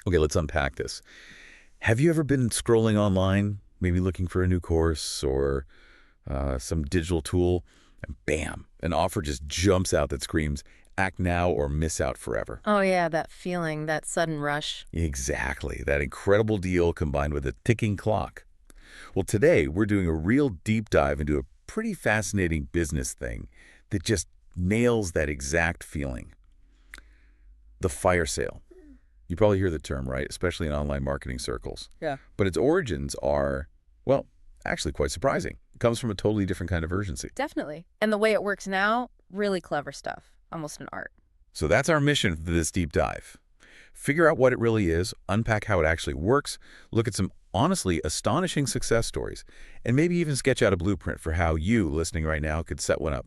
Okay, let's unpack this. Have you ever been scrolling online, maybe looking for a new course or some digital tool, and bam, an offer just jumps out that screams, act now or miss out forever? Oh yeah, that feeling, that sudden rush. Exactly, that incredible deal combined with a ticking clock. Well, today we're doing a real deep dive into a pretty fascinating business thing that just nails that exact feeling. The fire sale. You probably hear the term, right? Especially in online marketing circles. Yeah. But its origins are, well, actually quite surprising. It comes from a totally different kind of urgency. Definitely. And the way it works now, really clever stuff. Almost an art. So that's our mission for this deep dive. Figure out what it really is, unpack how it actually works, look at some honestly astonishing success stories, and maybe even sketch out a blueprint for how you, listening right now, could set one up.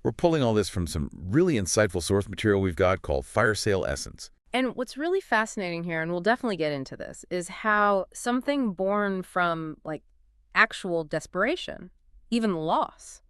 We're pulling all this from some really insightful source material we've got called Firesale Essence. And what's really fascinating here, and we'll definitely get into this, is how something born from, like, actual desperation, even loss,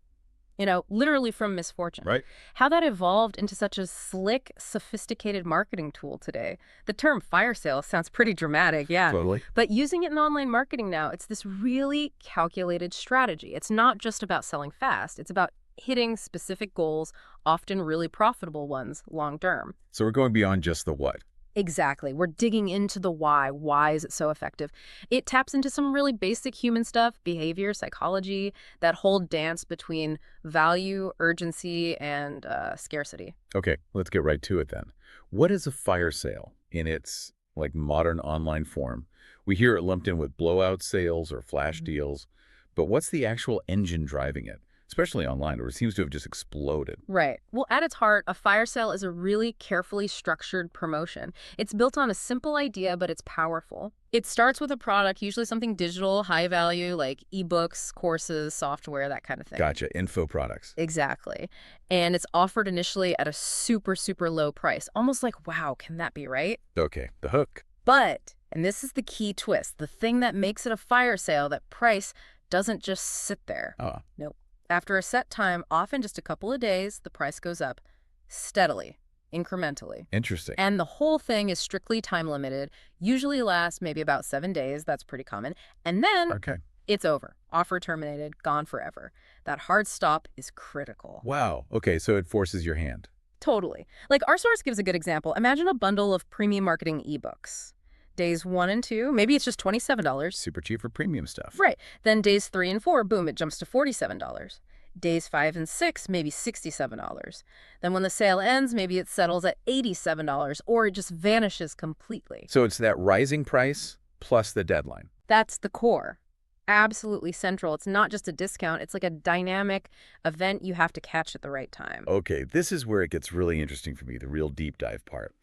literally from misfortune, Right. how that evolved into such a slick, sophisticated marketing tool today. The term fire sale sounds pretty dramatic, yeah. Totally. But using it in online marketing now, it's this really calculated strategy. It's not just about selling fast. It's about hitting specific goals, often really profitable ones, long term. So we're going beyond just the what. Exactly. We're digging into the why. Why is it so effective? It taps into some really basic human stuff, behavior, psychology, that whole dance between value, urgency, and scarcity. Okay, let's get right to it then. What is a fire sale in its modern online form? We hear it lumped in with blowout sales or flash deals, but what's the actual engine driving it? Especially online, where it seems to have just exploded. Right. Well, at its heart, a fire sale is a really carefully structured promotion. It's built on a simple idea, but it's powerful. It starts with a product, usually something digital, high value, like ebooks, courses, software, that kind of thing. Gotcha, info products. Exactly. And it's offered initially at a super, super low price. Almost like, wow, can that be right? Okay, the hook. But, and this is the key twist, the thing that makes it a fire sale, that price doesn't just sit there. Nope. After a set time, often just a couple of days, the price goes up steadily, incrementally. Interesting. And the whole thing is strictly time limited, usually lasts maybe about 7 days. That's pretty common. And then Okay. it's over. Offer terminated, gone forever. That hard stop is critical. Wow. Okay, so it forces your hand. Totally. Like our source gives a good example. Imagine a bundle of premium marketing ebooks. Days 1 and 2, maybe it's just $27. Super cheap for premium stuff. Right. Then days 3 and 4, boom, it jumps to $47. Days 5 and 6, maybe $67. Then when the sale ends, maybe it settles at $87, or it just vanishes completely. So it's that rising price plus the deadline. That's the core. Absolutely central. It's not just a discount. It's like a dynamic event you have to catch at the right time. Okay, this is where it gets really interesting for me, the real deep dive part.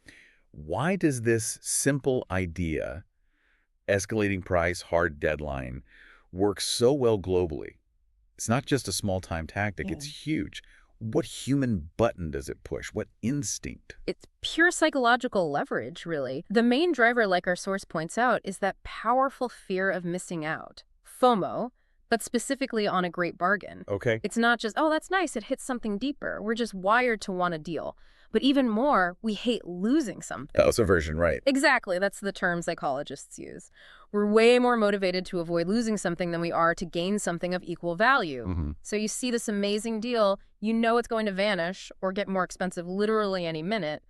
Why does this simple idea, escalating price, hard deadline, work so well globally? It's not just a small-time tactic, it's huge. What human button does it push? What instinct? It's pure psychological leverage, really. The main driver, like our source points out, is that powerful fear of missing out. FOMO, but specifically on a great bargain. Okay. It's not just, oh, that's nice, it hits something deeper. We're just wired to want a deal. But even more, we hate losing something. That was a version, right. Exactly, that's the term psychologists use. We're way more motivated to avoid losing something than we are to gain something of equal value. So you see this amazing deal, you know it's going to vanish or get more expensive literally any minute.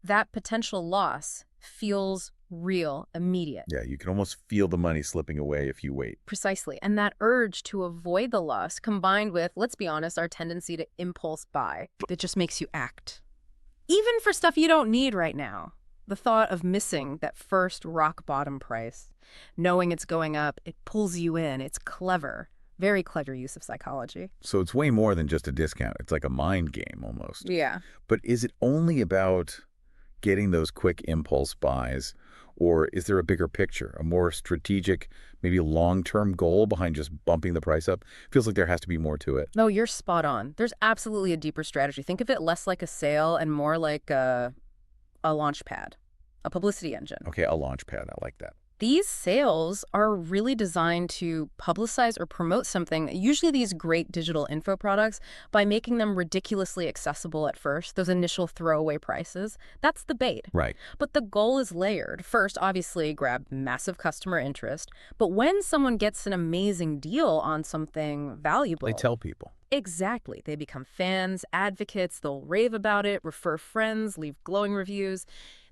That potential loss feels real, immediate. Yeah, you can almost feel the money slipping away if you wait. Precisely. And that urge to avoid the loss, combined with, let's be honest, our tendency to impulse buy, that just makes you act. Even for stuff you don't need right now. The thought of missing that first rock bottom price, knowing it's going up, it pulls you in. It's clever. Very clever use of psychology. So it's way more than just a discount. It's like a mind game almost. Yeah. But is it only about getting those quick impulse buys, or is there a bigger picture, a more strategic, maybe long-term goal behind just bumping the price up? Feels like there has to be more to it. No, you're spot on. There's absolutely a deeper strategy. Think of it less like a sale and more like a launch pad, a publicity engine. Okay, a launch pad. I like that. These sales are really designed to publicize or promote something, usually these great digital info products, by making them ridiculously accessible at first, those initial throwaway prices. That's the bait. Right. But the goal is layered. First, obviously, grab massive customer interest. But when someone gets an amazing deal on something They valuable, tell people. exactly, they become fans, advocates, they'll rave about it, refer friends, leave glowing reviews.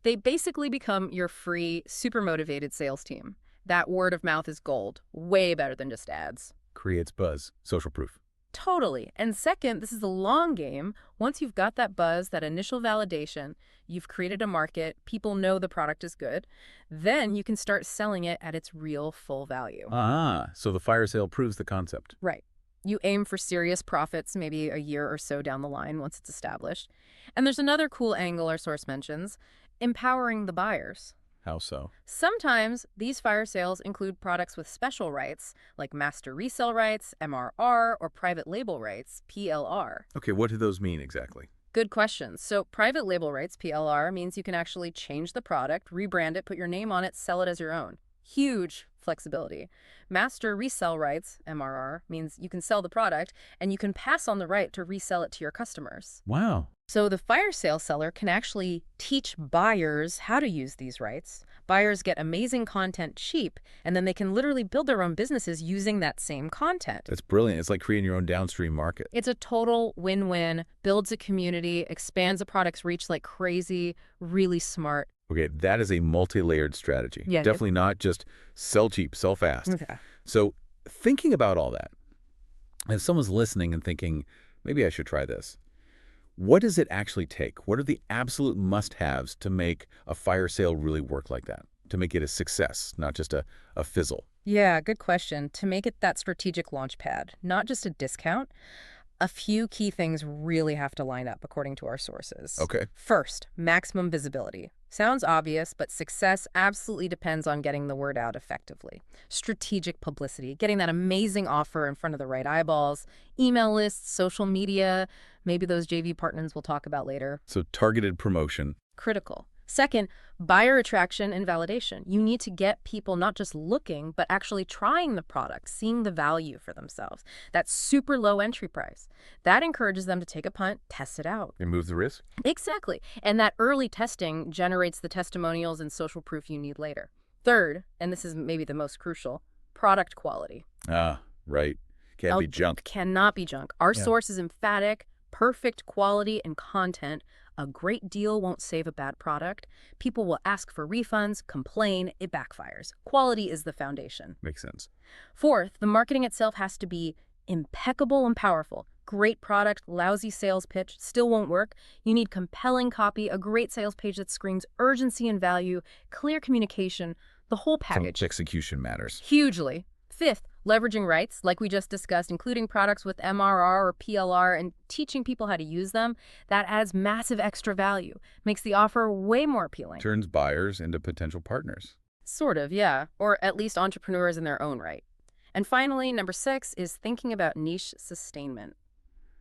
They basically become your free, super motivated sales team. That word of mouth is gold, way better than just ads. Creates buzz. Social proof. Totally. And second, this is a long game. Once you've got that buzz, that initial validation, you've created a market, people know the product is good, then you can start selling it at its real full value. Ah, so the fire sale proves the concept. Right. You aim for serious profits maybe a year or so down the line once it's established. And there's another cool angle our source mentions, empowering the buyers. How so? Sometimes these fire sales include products with special rights, like master resale rights, MRR, or private label rights, PLR. Okay, what do those mean exactly? Good question. So private label rights, PLR, means you can actually change the product, rebrand it, put your name on it, sell it as your own. Huge flexibility. Master resale rights, MRR, means you can sell the product and you can pass on the right to resell it to your customers. Wow. So the fire sale seller can actually teach buyers how to use these rights. Buyers get amazing content cheap, and then they can literally build their own businesses using that same content. That's brilliant. It's like creating your own downstream market. It's a total win-win, builds a community, expands a product's reach like crazy, really smart. Okay, that is a multi-layered strategy. Yeah. Definitely not just sell cheap, sell fast. Okay. So thinking about all that, if someone's listening and thinking, maybe I should try this, what does it actually take? What are the absolute must-haves to make a fire sale really work like that? To make it a success, not just a fizzle? Yeah, good question. To make it that strategic launch pad, not just a discount, a few key things really have to line up according to our sources. Okay. First, maximum visibility. Sounds obvious, but success absolutely depends on getting the word out effectively. Strategic publicity, getting that amazing offer in front of the right eyeballs, email lists, social media, maybe those JV partners we'll talk about later. So targeted promotion. Critical. Second, buyer attraction and validation. You need to get people not just looking, but actually trying the product, seeing the value for themselves. That super low entry price. That encourages them to take a punt, test it out. Remove the risk. Exactly. And that early testing generates the testimonials and social proof you need later. Third, and this is maybe the most crucial, product quality. Ah, right. Can't be junk. Cannot be junk. Our Yeah. source is emphatic, perfect quality and content. A great deal won't save a bad product. People will ask for refunds, complain, it backfires. Quality is the foundation. Makes sense. Fourth, the marketing itself has to be impeccable and powerful. Great product, lousy sales pitch, still won't work. You need compelling copy, a great sales page that screams urgency and value, clear communication, the whole package. Execution matters. Hugely. Fifth, leveraging rights, like we just discussed, including products with MRR or PLR and teaching people how to use them. That adds massive extra value, makes the offer way more appealing. Turns buyers into potential partners. Sort of, yeah. Or at least entrepreneurs in their own right. And finally, number 6 is thinking about niche sustainment.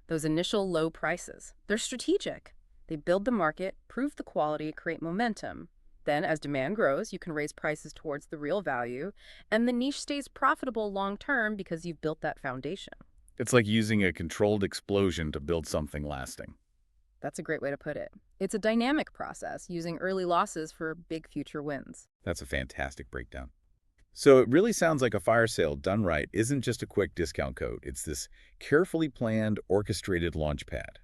Those initial low prices. They're strategic. They build the market, prove the quality, create momentum. Then, as demand grows, you can raise prices towards the real value, and the niche stays profitable long-term because you've built that foundation. It's like using a controlled explosion to build something lasting. That's a great way to put it. It's a dynamic process, using early losses for big future wins. That's a fantastic breakdown. So it really sounds like a fire sale done right isn't just a quick discount code. It's this carefully planned, orchestrated launch pad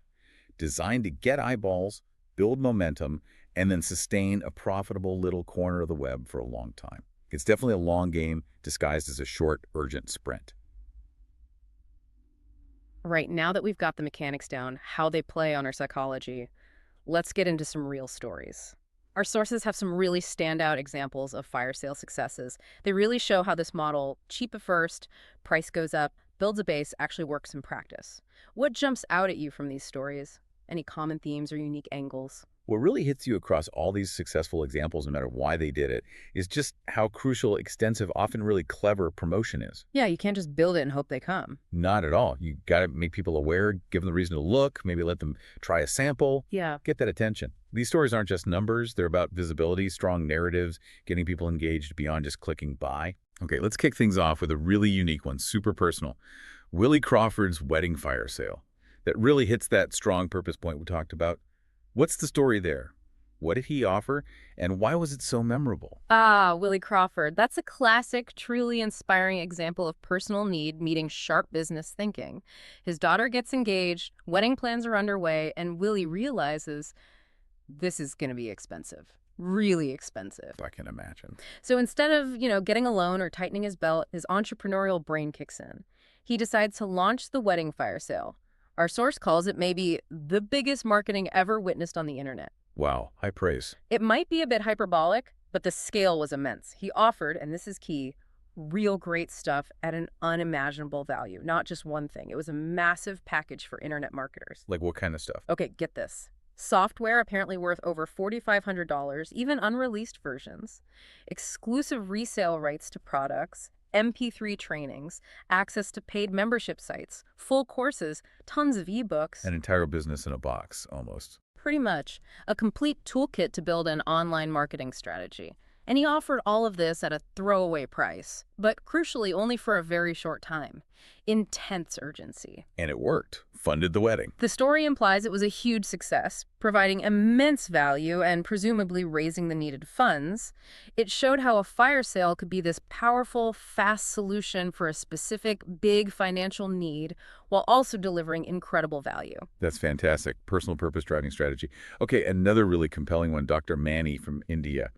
designed to get eyeballs, build momentum, and then sustain a profitable little corner of the web for a long time. It's definitely a long game disguised as a short, urgent sprint. Right, now that we've got the mechanics down, how they play on our psychology, let's get into some real stories. Our sources have some really standout examples of fire sale successes. They really show how this model, cheap at first, price goes up, builds a base, actually works in practice. What jumps out at you from these stories? Any common themes or unique angles? What really hits you across all these successful examples, no matter why they did it, is just how crucial, extensive, often really clever promotion is. Yeah, you can't just build it and hope they come. Not at all. You got to make people aware, give them the reason to look, maybe let them try a sample, Yeah. get that attention. These stories aren't just numbers, they're about visibility, strong narratives, getting people engaged beyond just clicking buy. Okay, let's kick things off with a really unique one, super personal. Willie Crawford's wedding fire sale. That really hits that strong purpose point we talked about. What's the story there? What did he offer, and why was it so memorable? Ah, Willie Crawford. That's a classic, truly inspiring example of personal need meeting sharp business thinking. His daughter gets engaged, wedding plans are underway, and Willie realizes this is going to be expensive. Really expensive. I can imagine. So instead of, getting a loan or tightening his belt, his entrepreneurial brain kicks in. He decides to launch the wedding fire sale. Our source calls it maybe the biggest marketing ever witnessed on the internet. Wow, high praise. It might be a bit hyperbolic, but the scale was immense. He offered, and this is key, real great stuff at an unimaginable value. Not just one thing. It was a massive package for internet marketers. Like what kind of stuff? Okay, get this. Software apparently worth over $4,500, even unreleased versions. Exclusive resale rights to products. MP3 trainings, access to paid membership sites, full courses, tons of ebooks. An entire business in a box, almost. Pretty much. A complete toolkit to build an online marketing strategy. And he offered all of this at a throwaway price, but crucially only for a very short time. Intense urgency. And it worked. Funded the wedding. The story implies it was a huge success, providing immense value and presumably raising the needed funds. It showed how a fire sale could be this powerful, fast solution for a specific, big financial need while also delivering incredible value. That's fantastic. Personal purpose driving strategy. Okay, another really compelling one, Dr. Mani from India.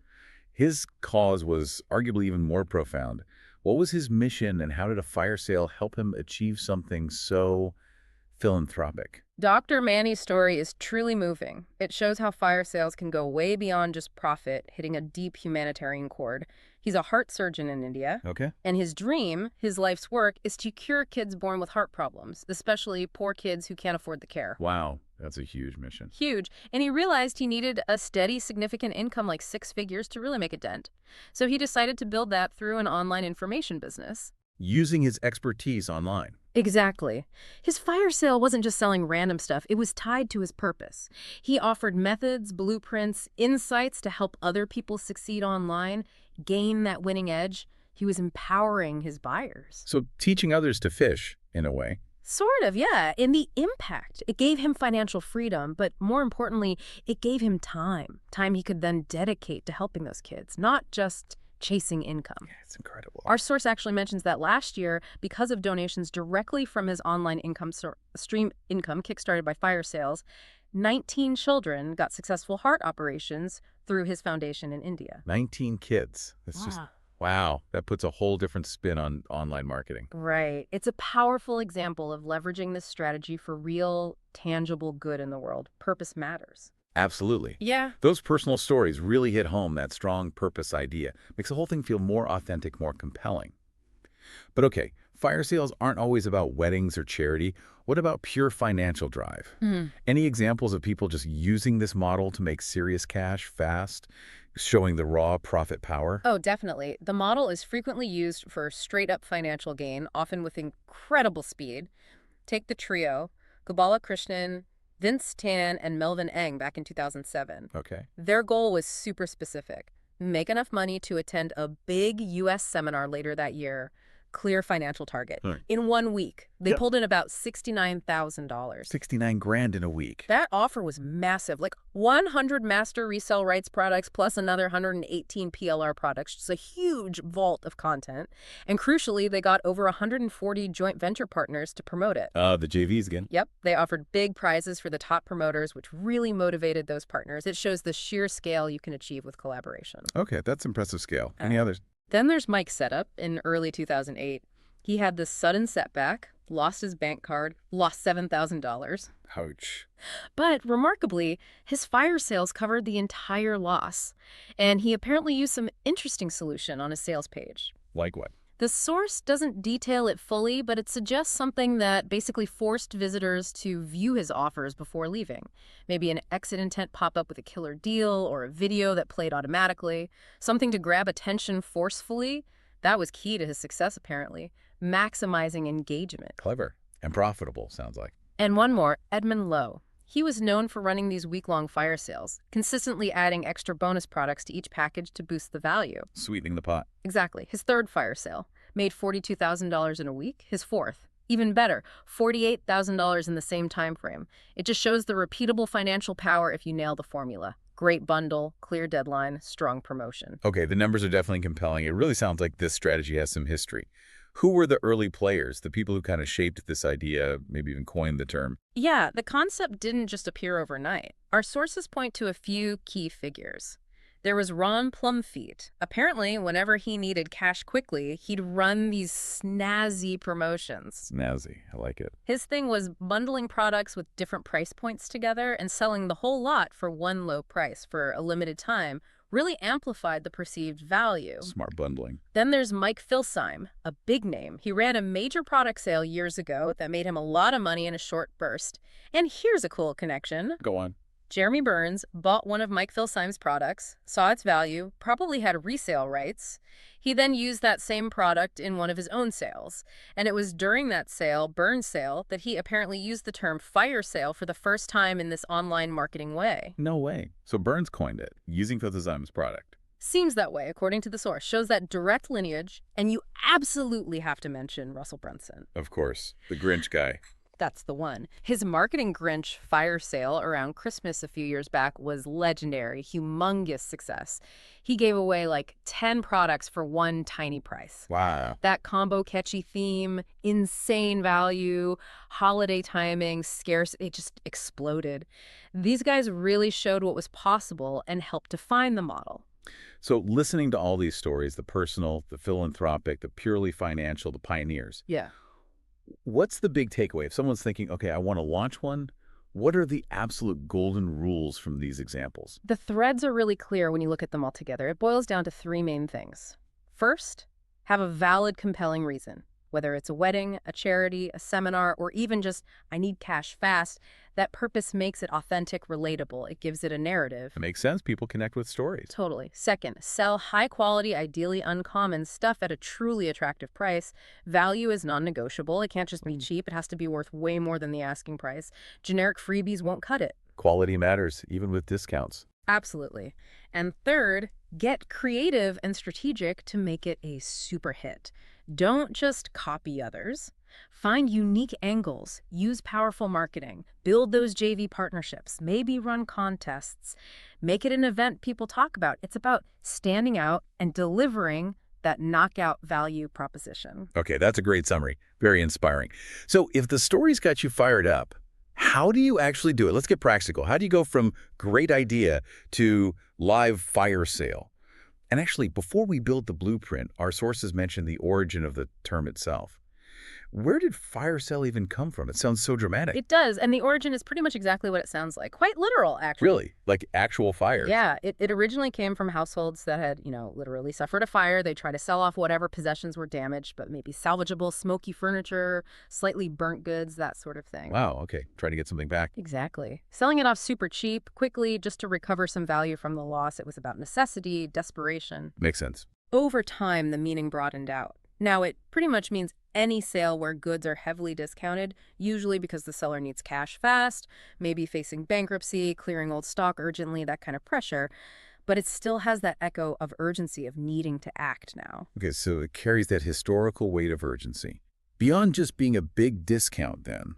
His cause was arguably even more profound. What was his mission, and how did a fire sale help him achieve something so philanthropic? Dr. Mani's story is truly moving. It shows how fire sales can go way beyond just profit, hitting a deep humanitarian chord. He's a heart surgeon in India. Okay. And his dream, his life's work, is to cure kids born with heart problems, especially poor kids who can't afford the care. Wow, that's a huge mission. Huge. And he realized he needed a steady, significant income like 6 figures to really make a dent. So he decided to build that through an online information business. Using his expertise online. Exactly. His fire sale wasn't just selling random stuff. It was tied to his purpose. He offered methods, blueprints, insights to help other people succeed online, gain that winning edge. He was empowering his buyers. So teaching others to fish, in a way. Sort of, yeah. And the impact, it gave him financial freedom, but more importantly, it gave him time. Time he could then dedicate to helping those kids, not just chasing income. Yeah, it's incredible. Our source actually mentions that last year, because of donations directly from his online stream income kickstarted by Firesales, 19 children got successful heart operations through his foundation in India. 19 kids. That's just, wow. That puts a whole different spin on online marketing. Right. It's a powerful example of leveraging this strategy for real, tangible good in the world. Purpose matters. Absolutely. Yeah. Those personal stories really hit home that strong purpose idea. Makes the whole thing feel more authentic, more compelling. But okay, fire sales aren't always about weddings or charity. What about pure financial drive? Any examples of people just using this model to make serious cash fast, showing the raw profit power? Oh, definitely. The model is frequently used for straight-up financial gain, often with incredible speed. Take the trio, Gopala Krishnan, Vince Tan, and Melvin Eng back in 2007. Okay. Their goal was super specific. Make enough money to attend a big U.S. seminar later that year. Clear financial target. Right. In 1 week, they pulled in about $69,000. 69 grand in a week. That offer was massive, like 100 master resale rights products plus another 118 PLR products, just a huge vault of content. And crucially, they got over 140 joint venture partners to promote it. The JVs again. Yep, they offered big prizes for the top promoters, which really motivated those partners. It shows the sheer scale you can achieve with collaboration. Okay, that's impressive scale. Any others? Then there's Mike's setup in early 2008. He had this sudden setback, lost his bank card, lost $7,000. Ouch. But remarkably, his fire sales covered the entire loss. And he apparently used some interesting solution on his sales page. Like what? The source doesn't detail it fully, but it suggests something that basically forced visitors to view his offers before leaving. Maybe an exit intent pop-up with a killer deal or a video that played automatically. Something to grab attention forcefully. That was key to his success, apparently. Maximizing engagement. Clever. And profitable, sounds like. And one more, Edmund Lowe. He was known for running these week-long fire sales, consistently adding extra bonus products to each package to boost the value. Sweetening the pot. Exactly. His third fire sale made $42,000 in a week. His fourth, even better, $48,000 in the same time frame. It just shows the repeatable financial power if you nail the formula. Great bundle, clear deadline, strong promotion. Okay, the numbers are definitely compelling. It really sounds like this strategy has some history. Who were the early players, the people who kind of shaped this idea, maybe even coined the term? Yeah, the concept didn't just appear overnight. Our sources point to a few key figures. There was Ron Plumfeet. Apparently, whenever he needed cash quickly, he'd run these snazzy promotions. Snazzy. I like it. His thing was bundling products with different price points together and selling the whole lot for one low price for a limited time really amplified the perceived value. Smart bundling. Then there's Mike Filsheim, a big name. He ran a major product sale years ago that made him a lot of money in a short burst. And here's a cool connection. Go on. Jeremy Burns bought one of Mike Filsheim's products, saw its value, probably had resale rights. He then used that same product in one of his own sales. And it was during that sale, Burns' sale, that he apparently used the term fire sale for the first time in this online marketing way. No way. So Burns coined it, using Filsheim's product. Seems that way, according to the source. Shows that direct lineage, and you absolutely have to mention Russell Brunson. Of course. The Grinch guy. That's the one. His marketing Grinch fire sale around Christmas a few years back was legendary, humongous success. He gave away like 10 products for one tiny price. Wow. That combo catchy theme, insane value, holiday timing, scarce, it just exploded. These guys really showed what was possible and helped define the model. So listening to all these stories, the personal, the philanthropic, the purely financial, the pioneers, Yeah. what's the big takeaway? If someone's thinking, okay, I want to launch one, what are the absolute golden rules from these examples? The threads are really clear when you look at them all together. It boils down to three main things. First, have a valid, compelling reason. Whether it's a wedding, a charity, a seminar, or even just, I need cash fast, that purpose makes it authentic, relatable. It gives it a narrative. It makes sense. People connect with stories. Totally. Second, sell high-quality, ideally uncommon stuff at a truly attractive price. Value is non-negotiable. It can't just be cheap. It has to be worth way more than the asking price. Generic freebies won't cut it. Quality matters, even with discounts. Absolutely. And third, get creative and strategic to make it a super hit. Don't just copy others. Find unique angles, use powerful marketing, build those JV partnerships, maybe run contests, make it an event people talk about. It's about standing out and delivering that knockout value proposition. Okay, that's a great summary. Very inspiring. So if the story's got you fired up, how do you actually do it? Let's get practical. How do you go from great idea to live fire sale? And actually, before we build the blueprint, our sources mentioned the origin of the term itself. Where did fire sale even come from? It sounds so dramatic. It does, and the origin is pretty much exactly what it sounds like. Quite literal, actually. Really? Like actual fires? Yeah, it originally came from households that had, literally suffered a fire. They try to sell off whatever possessions were damaged, but maybe salvageable, smoky furniture, slightly burnt goods, that sort of thing. Wow, okay. Try to get something back. Exactly. Selling it off super cheap, quickly, just to recover some value from the loss. It was about necessity, desperation. Makes sense. Over time, the meaning broadened out. Now, it pretty much means any sale where goods are heavily discounted, usually because the seller needs cash fast, maybe facing bankruptcy, clearing old stock urgently, that kind of pressure. But it still has that echo of urgency of needing to act now. Okay, so it carries that historical weight of urgency. Beyond just being a big discount, then,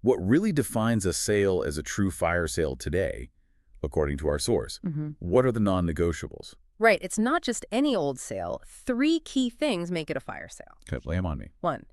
what really defines a sale as a true fire sale today, according to our source, what are the non-negotiables? Right. It's not just any old sale. Three key things make it a fire sale. Okay, lay them on me. One,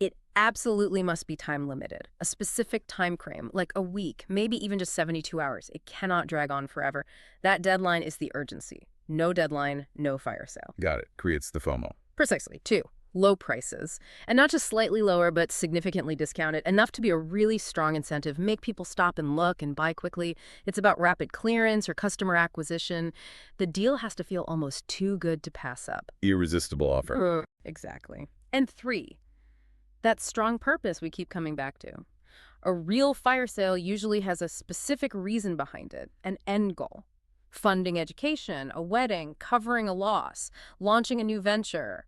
it absolutely must be time limited, a specific time frame, like a week, maybe even just 72 hours. It cannot drag on forever. That deadline is the urgency. No deadline, no fire sale. Got it. Creates the FOMO. Precisely. Two, low prices. And not just slightly lower, but significantly discounted, enough to be a really strong incentive, make people stop and look and buy quickly. It's about rapid clearance or customer acquisition. The deal has to feel almost too good to pass up. Irresistible offer. Exactly. And three, that strong purpose we keep coming back to. A real fire sale usually has a specific reason behind it, an end goal. Funding education, a wedding, covering a loss, launching a new venture.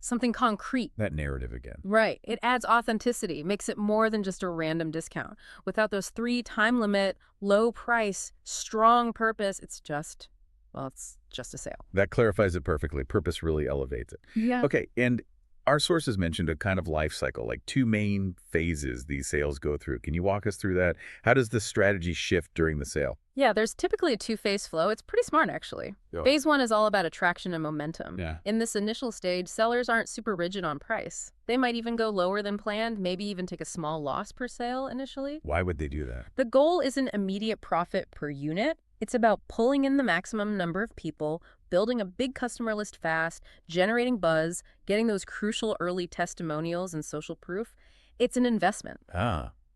something concrete. That narrative again. Right. It adds authenticity, makes it more than just a random discount. Without those three: time limit, low price, strong purpose, it's just a sale. That clarifies it perfectly. Purpose really elevates it. Yeah. Okay, and our sources mentioned a kind of life cycle, like two main phases these sales go through. Can you walk us through that? How does this strategy shift during the sale? Yeah, there's typically a two-phase flow. It's pretty smart, actually. Yeah. Phase one is all about attraction and momentum. Yeah. In this initial stage, sellers aren't super rigid on price. They might even go lower than planned, maybe even take a small loss per sale initially. Why would they do that? The goal isn't immediate profit per unit. It's about pulling in the maximum number of people, building a big customer list fast, generating buzz, getting those crucial early testimonials and social proof. It's an investment.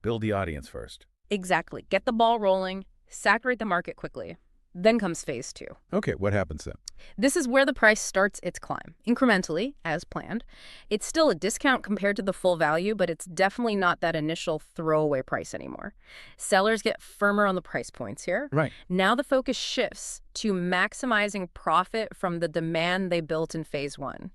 Build the audience first. Exactly. Get the ball rolling, saturate the market quickly. Then comes phase two. Okay, what happens then? This is where the price starts its climb, incrementally, as planned. It's still a discount compared to the full value, but it's definitely not that initial throwaway price anymore. Sellers get firmer on the price points here. Right. Now the focus shifts to maximizing profit from the demand they built in phase one.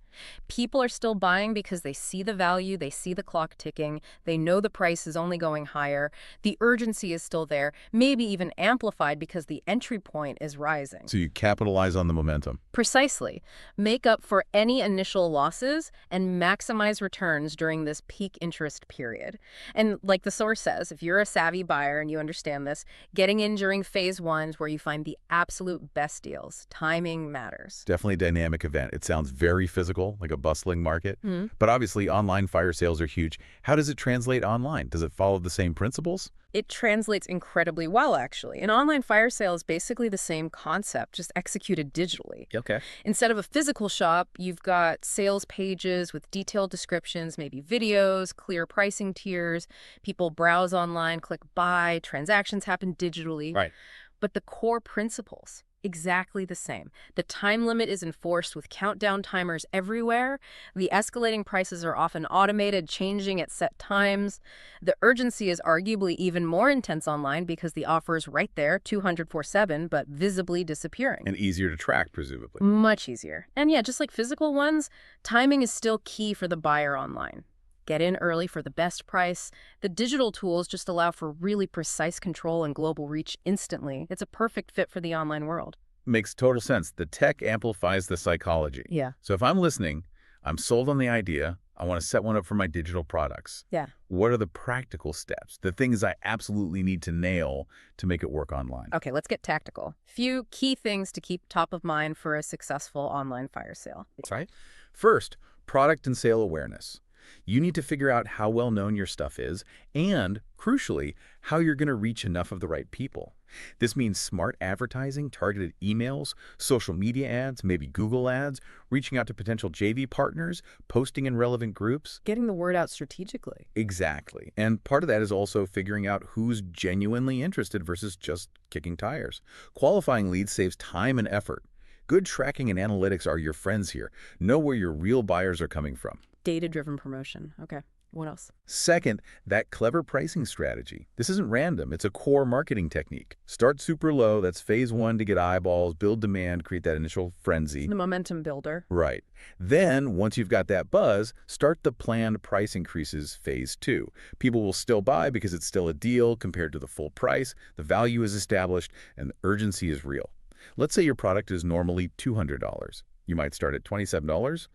People are still buying because they see the value, they see the clock ticking, they know the price is only going higher, the urgency is still there, maybe even amplified because the entry point is rising. So you capitalize on the momentum. Precisely. Make up for any initial losses and maximize returns during this peak interest period. And like the source says, if you're a savvy buyer and you understand this, getting in during phase one is where you find the absolute best deals. Timing matters. Definitely a dynamic event. It sounds very physical, like a bustling market. But obviously, online fire sales are huge. How does it translate online? Does it follow the same principles? It translates incredibly well, actually. An online fire sale is basically the same concept, just executed digitally. Okay. Instead of a physical shop, you've got sales pages with detailed descriptions, maybe videos, clear pricing tiers. People browse online, click buy, transactions happen digitally. Right. But the core principles, exactly the same. The time limit is enforced with countdown timers everywhere. The escalating prices are often automated, changing at set times. The urgency is arguably even more intense online because the offer is right there, 200/7, but visibly disappearing. And easier to track, presumably. Much easier. And yeah, just like physical ones, timing is still key for the buyer online. Get in early for the best price. The digital tools just allow for really precise control and global reach instantly. It's a perfect fit for the online world. Makes total sense. The tech amplifies the psychology. Yeah. So if I'm listening, I'm sold on the idea, I want to set one up for my digital products. Yeah. What are the practical steps, the things I absolutely need to nail to make it work online? Okay, let's get tactical. Few key things to keep top of mind for a successful online fire sale. That's right. First, product and sale awareness. You need to figure out how well known your stuff is and, crucially, how you're going to reach enough of the right people. This means smart advertising, targeted emails, social media ads, maybe Google ads, reaching out to potential JV partners, posting in relevant groups. Getting the word out strategically. Exactly. And part of that is also figuring out who's genuinely interested versus just kicking tires. Qualifying leads saves time and effort. Good tracking and analytics are your friends here. Know where your real buyers are coming from. Data-driven promotion. Okay, what else? Second, that clever pricing strategy. This isn't random. It's a core marketing technique. Start super low. That's phase one to get eyeballs, build demand, create that initial frenzy. The momentum builder. Right. Then, once you've got that buzz, start the planned price increases phase two. People will still buy because it's still a deal compared to the full price. The value is established and the urgency is real. Let's say your product is normally $200. You might start at $27,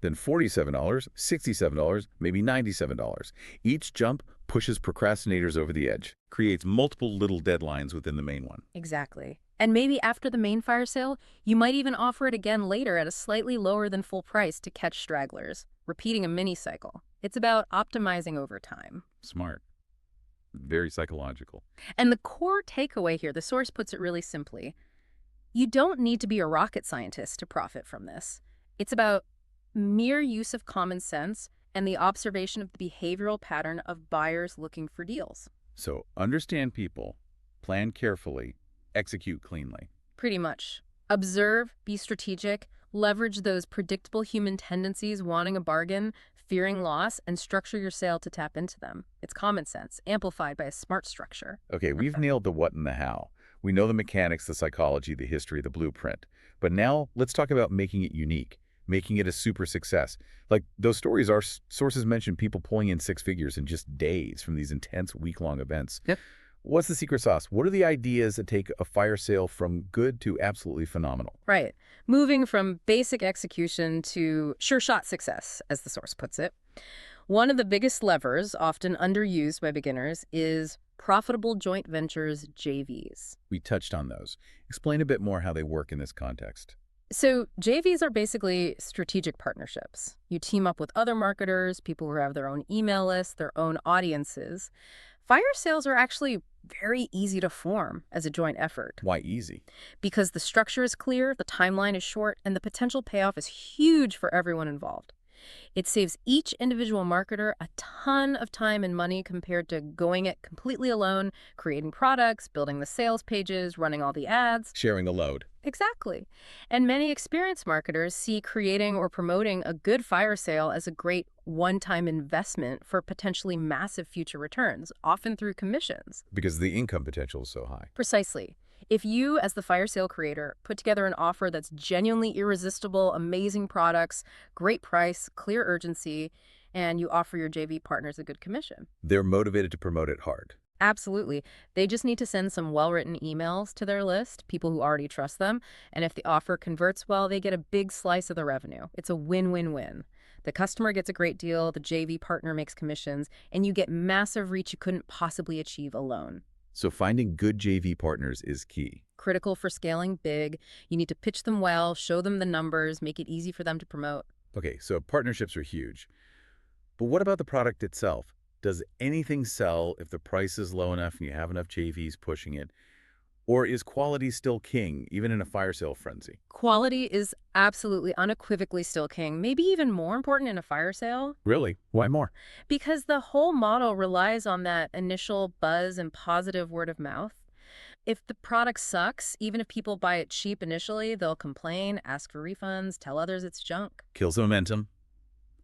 then $47, $67, maybe $97. Each jump pushes procrastinators over the edge, creates multiple little deadlines within the main one. Exactly. And maybe after the main fire sale, you might even offer it again later at a slightly lower than full price to catch stragglers, repeating a mini cycle. It's about optimizing over time. Smart. Very psychological. And the core takeaway here, the source puts it really simply. You don't need to be a rocket scientist to profit from this. It's about mere use of common sense and the observation of the behavioral pattern of buyers looking for deals. So understand people, plan carefully, execute cleanly. Pretty much. Observe, be strategic, leverage those predictable human tendencies, wanting a bargain, fearing loss, and structure your sale to tap into them. It's common sense, amplified by a smart structure. Okay, we've nailed the what and the how. We know the mechanics, the psychology, the history, the blueprint. But now let's talk about making it unique. making it a super success. Like, those stories are sources mention people pulling in six figures in just days from these intense week-long events. Yep. What's the secret sauce? What are the ideas that take a fire sale from good to absolutely phenomenal? Right. Moving from basic execution to sure-shot success, as the source puts it. One of the biggest levers, often underused by beginners, is profitable joint ventures, JVs. We touched on those. Explain a bit more how they work in this context. So JVs are basically strategic partnerships. You team up with other marketers, people who have their own email lists, their own audiences. Fire sales are actually very easy to form as a joint effort Why easy? because the structure is clear, the timeline is short, and the potential payoff is huge for everyone involved. It saves each individual marketer a ton of time and money compared to going it completely alone, creating products, building the sales pages, running all the ads. Sharing the load. Exactly. And many experienced marketers see creating or promoting a good fire sale as a great one-time investment for potentially massive future returns, often through commissions. Because the income potential is so high. Precisely. If you, as the fire sale creator, put together an offer that's genuinely irresistible, amazing products, great price, clear urgency, and you offer your JV partners a good commission. They're motivated to promote it hard. Absolutely. They just need to send some well-written emails to their list, people who already trust them, and if the offer converts well, they get a big slice of the revenue. It's a win-win-win. The customer gets a great deal, the JV partner makes commissions, and you get massive reach you couldn't possibly achieve alone. So finding good JV partners is key. Critical for scaling big. You need to pitch them well, show them the numbers, make it easy for them to promote. Okay, so partnerships are huge. But what about the product itself? Does anything sell if the price is low enough and you have enough JVs pushing it? Or is quality still king, even in a fire sale frenzy? Quality is absolutely unequivocally still king, maybe even more important in a fire sale, Really? Why more? because the whole model relies on that initial buzz and positive word of mouth. If the product sucks, even if people buy it cheap initially, they'll complain, ask for refunds, tell others it's junk. Kills the momentum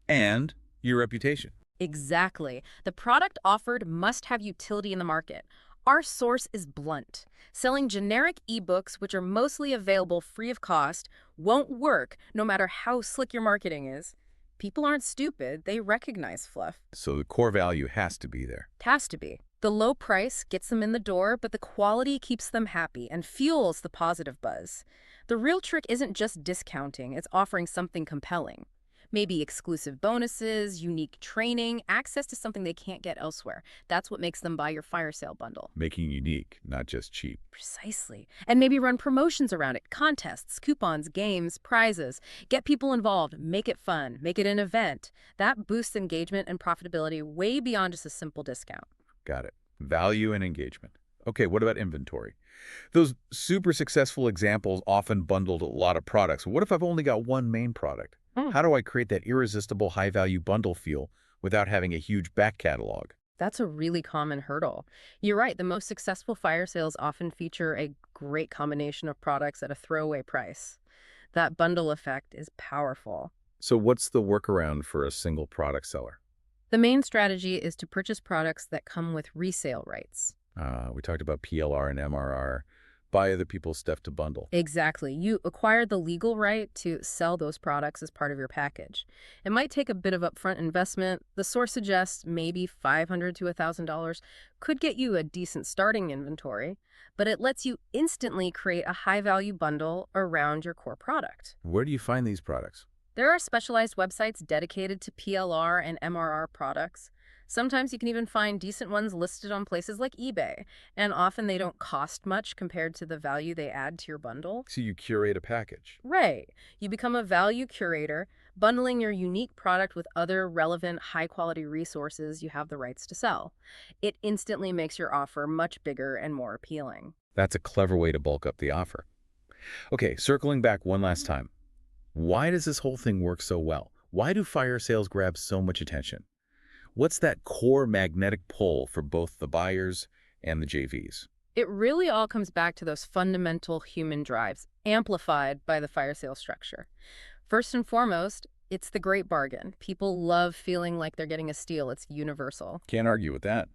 and your reputation. Exactly. The product offered must have utility in the market. Our source is blunt. Selling generic ebooks, which are mostly available free of cost, won't work no matter how slick your marketing is. People aren't stupid. They recognize fluff. So the core value has to be there. It has to be. The low price gets them in the door, but the quality keeps them happy and fuels the positive buzz. The real trick isn't just discounting, it's offering something compelling. Maybe exclusive bonuses, unique training, access to something they can't get elsewhere. That's what makes them buy your fire sale bundle. Making unique, not just cheap. Precisely. And maybe run promotions around it, contests, coupons, games, prizes. Get people involved, make it fun, make it an event. That boosts engagement and profitability way beyond just a simple discount. Got it. Value and engagement. Okay, what about inventory? Those super successful examples often bundled a lot of products. What if I've only got one main product? How do I create that irresistible high-value bundle feel without having a huge back catalog? That's a really common hurdle. You're right, the most successful fire sales often feature a great combination of products at a throwaway price. That bundle effect is powerful. So what's the workaround for a single product seller? The main strategy is to purchase products that come with resale rights. We talked about PLR and MRR. Buy other people's stuff to bundle. Exactly. You acquire the legal right to sell those products as part of your package. It might take a bit of upfront investment. The source suggests maybe $500 to $1,000 could get you a decent starting inventory, but it lets you instantly create a high-value bundle around your core product. Where do you find these products? There are specialized websites dedicated to PLR and MRR products. Sometimes you can even find decent ones listed on places like eBay, and often they don't cost much compared to the value they add to your bundle. So you curate a package. Right. You become a value curator, bundling your unique product with other relevant, high-quality resources you have the rights to sell. It instantly makes your offer much bigger and more appealing. That's a clever way to bulk up the offer. Okay, circling back one last time. Why does this whole thing work so well? Why do fire sales grab so much attention? What's that core magnetic pull for both the buyers and the JVs? It really all comes back to those fundamental human drives, amplified by the fire sale structure. First and foremost, it's the great bargain. People love feeling like they're getting a steal. It's universal. Can't argue with that.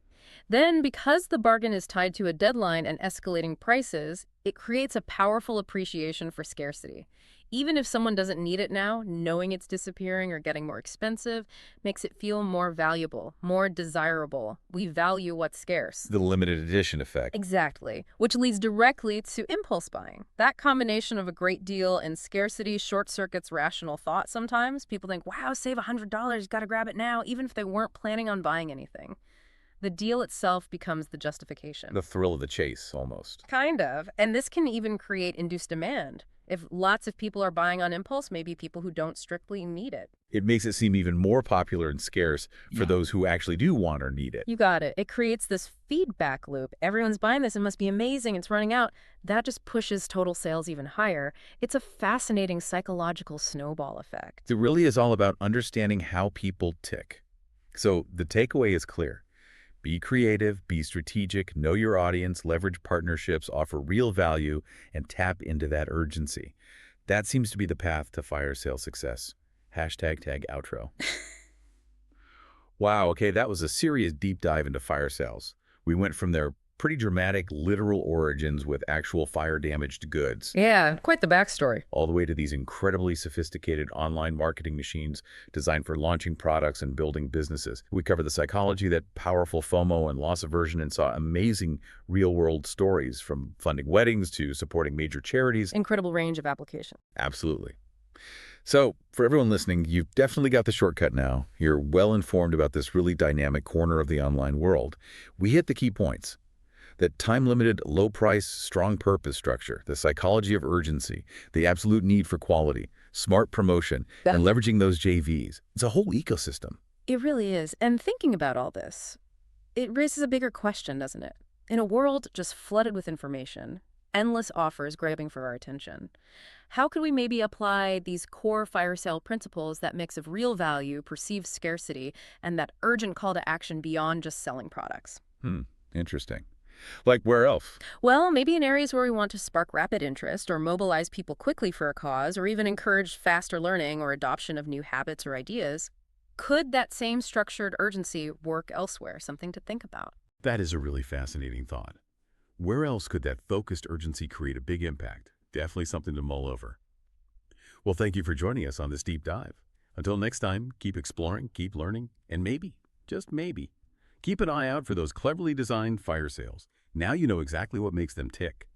Then, because the bargain is tied to a deadline and escalating prices, it creates a powerful appreciation for scarcity. Even if someone doesn't need it now, knowing it's disappearing or getting more expensive makes it feel more valuable, more desirable. We value what's scarce. The limited edition effect. Exactly, which leads directly to impulse buying. That combination of a great deal and scarcity short circuits rational thought sometimes. People think, wow, save $100, gotta grab it now, even if they weren't planning on buying anything. The deal itself becomes the justification. The thrill of the chase, almost. Kind of. And this can even create induced demand. If lots of people are buying on impulse, maybe people who don't strictly need it. It makes it seem even more popular and scarce for Yeah. those who actually do want or need it. You got it. It creates this feedback loop. Everyone's buying this. It must be amazing. It's running out. That just pushes total sales even higher. It's a fascinating psychological snowball effect. It really is all about understanding how people tick. So the takeaway is clear. Be creative, be strategic, know your audience, leverage partnerships, offer real value, and tap into that urgency. That seems to be the path to fire sale success. Tag outro. Wow, okay, that was a serious deep dive into fire sales. We went from their pretty dramatic literal origins with actual fire-damaged goods Yeah, quite the backstory. all the way to these incredibly sophisticated online marketing machines designed for launching products and building businesses. We covered the psychology, that powerful FOMO and loss aversion, and saw amazing real-world stories from funding weddings to supporting major charities. Incredible range of application. Absolutely. So, for everyone listening, you've definitely got the shortcut now. You're well informed about this really dynamic corner of the online world. We hit the key points. That time-limited, low-price, strong purpose structure, the psychology of urgency, the absolute need for quality, smart promotion, and leveraging those JVs. It's a whole ecosystem. It really is. And thinking about all this, it raises a bigger question, doesn't it? In a world just flooded with information, endless offers grabbing for our attention, how could we maybe apply these core fire sale principles, that mix of real value, perceived scarcity, and that urgent call to action beyond just selling products? Interesting. Like where else? Well, maybe in areas where we want to spark rapid interest or mobilize people quickly for a cause or even encourage faster learning or adoption of new habits or ideas. Could that same structured urgency work elsewhere? Something to think about. That is a really fascinating thought. Where else could that focused urgency create a big impact? Definitely something to mull over. Well, thank you for joining us on this deep dive. Until next time, keep exploring, keep learning, and maybe, just maybe, keep an eye out for those cleverly designed fire sales. Now you know exactly what makes them tick.